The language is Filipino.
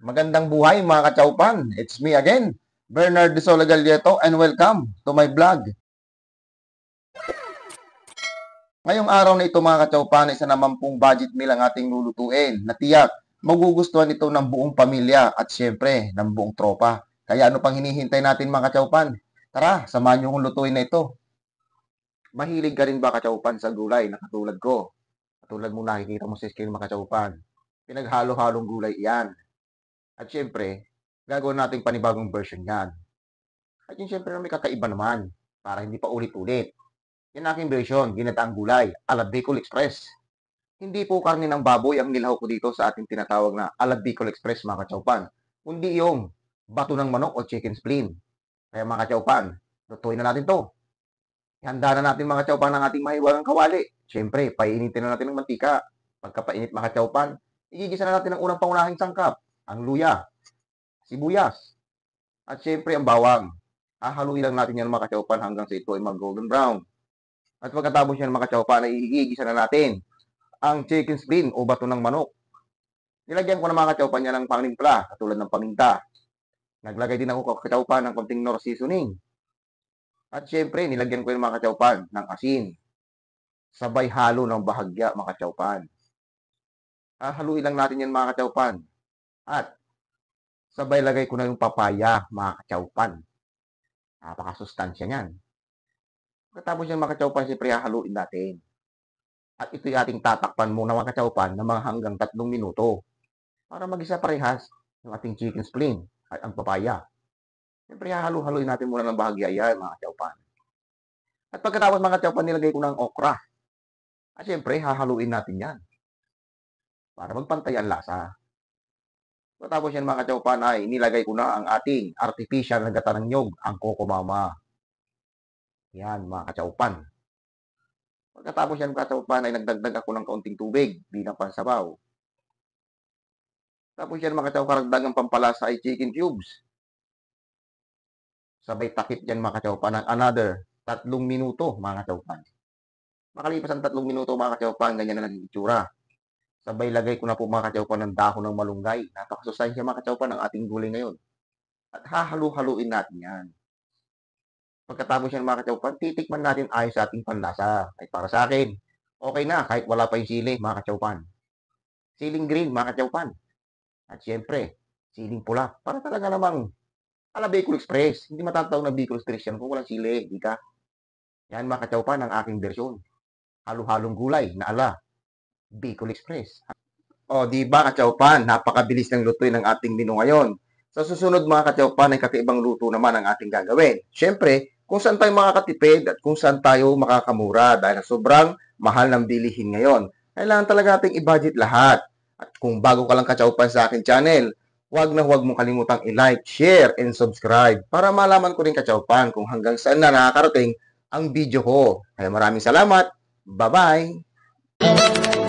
Magandang buhay mga kachaupan. It's me again, Bernard de Sola Galieto, and welcome to my vlog. Ngayong araw na ito mga kachaupan, isa naman pong budget meal ang ating lulutuin na tiyak magugustuhan ito ng buong pamilya at syempre ng buong tropa. Kaya ano pang hinihintay natin mga kachaupan? Tara, samahan niyo kong lutuin na ito. Mahilig ka rin ba kachaupan sa gulay na katulad ko? Katulad mo nakikita mo sa screen mga kachaupan. Pinaghalo-halong gulay iyan. At syempre, gagawin natin panibagong version yan. At yun syempre may kakaiba naman para hindi pa ulit-ulit. Yan aking version, ginataang gulay, ala Bicol Express. Hindi po karne ng baboy ang nilaw ko dito sa ating tinatawag na ala Bicol Express mga kachaupan. Kundi yung bato ng manok o chicken spleen. Kaya mga kachaupan, lutuin na natin to. Ihanda na natin mga kachaupan ang ating mahiwagang kawali. Syempre, painitin na natin ng mantika. Pagkapainit mga kachaupan, igigisa na natin ang unang pangunahing sangkap, ang luya, sibuyas, at syempre ang bawang. Hahaluin lang natin yan mga kachaupan hanggang sa ito ay mag-golden brown. At pagkatapos yan mga kachaupan ay igigisa na natin ang chicken spleen o bato ng manok. Nilagyan ko na mga kachaupan yan ng panimpla katulad ng paminta. Naglagay din ako kachaupan ng konting nor seasoning. At syempre nilagyan ko yung mga kachaupan ng asin. Sabay halo ng bahagya mga kachaupan. Hahaluin lang natin yan mga kachaupan. At sabay lagay ko na yung papaya mga kachaupan. Napakasustansya niyan. Pagkatapos yan mga kachaupan, siyempre hahaluin natin. At ito'y ating tatakpan muna mga kachaupan ng mga hanggang 3 minuto para magisa parehas yung ating chicken spleen at ang papaya. Siyempre hahaluin natin muna ng bahagya yan mga kachaupan. At pagkatapos mga kachaupan, nilagay ko ng okra. At siyempre hahaluin natin yan para magpantay ang lasa. Pagkatapos yan mga kachaupan ay nilagay ko na ang ating artificial na gata ng nyog, ang Coco Mama. Yan mga kachaupan. Pagkatapos yan mga kachaupan ay nagdagdag ako ng kaunting tubig bilang pansabaw. Tapos yan mga kachaupan, karagdagang pampalasa ay chicken cubes. Sabay takip yan mga kachaupan ng another 3 minuto mga kachaupan. Makalipas ang 3 minuto mga kachaupan, ganyan na naging itsura. Sabay lagay ko na po mga kachaupan ng dahon ng malunggay. Napakasustansya mga kachaupan ng ating gulay ngayon. At hahalu-haluin natin yan. Pagkatapos yan mga kachaupan, titikman natin ayon sa ating panlasa. Ay para sa akin, okay na kahit wala pa yung sili mga kachaupan. Siling green mga kachaupan. At syempre, siling pula. Para talaga namang ala Bicol Express. Hindi matatawag na Bicol Express yan kung walang sili. Di ka? Yan mga kachaupan ang aking bersyon. Halo-halong gulay na ala Bicol Express. O, di ba kachaupan? Napakabilis ng lutuin ng ating menu ngayon. Sa susunod mga kachaupan ay kakaibang luto naman ang ating gagawin. Syempre, kung saan tayo makakatipid at kung saan tayo makakamura dahil sobrang mahal ng bilihin ngayon. Kailangan talaga nating i-budget lahat. At kung bago ka lang kachaupan sa aking channel, huwag mong kalimutang i-like, share, and subscribe para malaman ko rin kachaupan kung hanggang saan na nakakarating ang video ko. Kaya maraming salamat. Bye-bye!